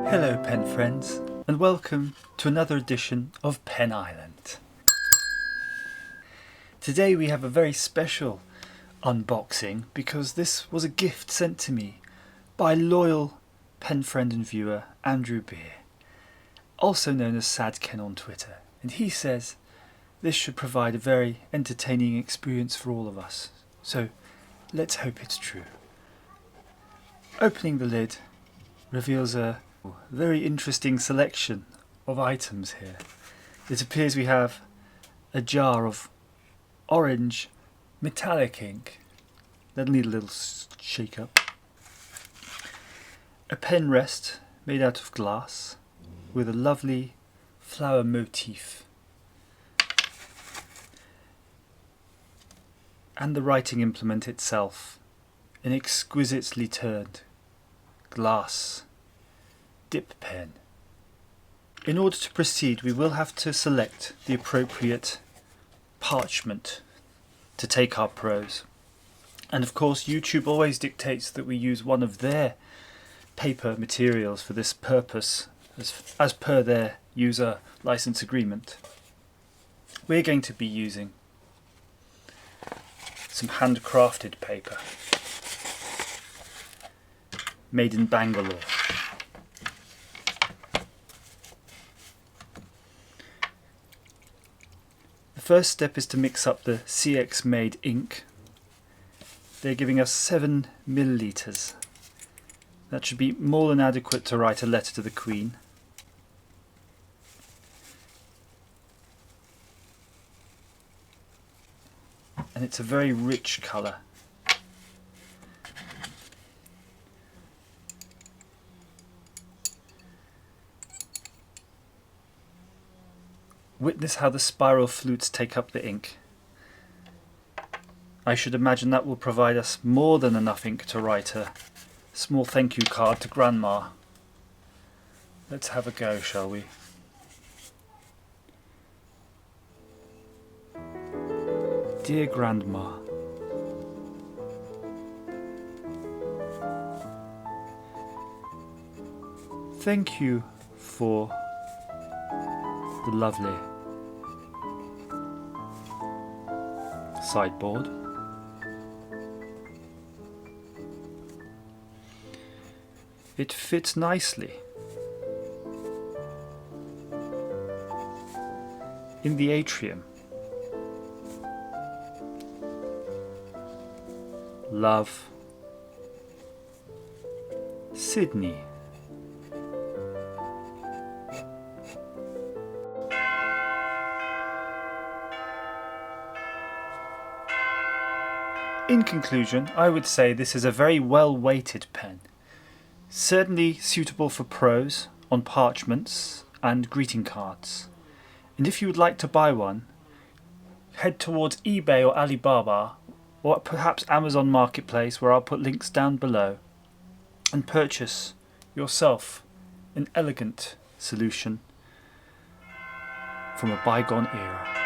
Hello pen friends, and welcome to another edition of Pen Island. Today we have a very special unboxing because this was a gift sent to me by loyal pen friend and viewer Andrew Beer, also known as Sad Ken on Twitter, and he says this should provide a very entertaining experience for all of us, so let's hope it's true. Opening the lid reveals a very interesting selection of items here. It appears we have a jar of orange metallic ink that'll need a little shake up, a pen rest made out of glass with a lovely flower motif, and the writing implement itself, an exquisitely turned glass dip pen. In order to proceed, we will have to select the appropriate parchment to take our prose, and of course YouTube always dictates that we use one of their paper materials for this purpose as per their user license agreement. We're going to be using some handcrafted paper made in Bangalore. The first step is to mix up the CX made ink. They're giving us 7 millilitres. That should be more than adequate to write a letter to the Queen. And it's a very rich colour. Witness how the spiral flutes take up the ink. I should imagine that will provide us more than enough ink to write a small thank you card to Grandma. Let's have a go, shall we? Dear Grandma, thank you for the lovely sideboard. It fits nicely in the atrium. Love, Sydney. In conclusion, I would say this is a very well-weighted pen. Certainly suitable for prose, on parchments and greeting cards. And if you would like to buy one, head towards eBay or Alibaba, or perhaps Amazon Marketplace, where I'll put links down below, and purchase yourself an elegant solution from a bygone era.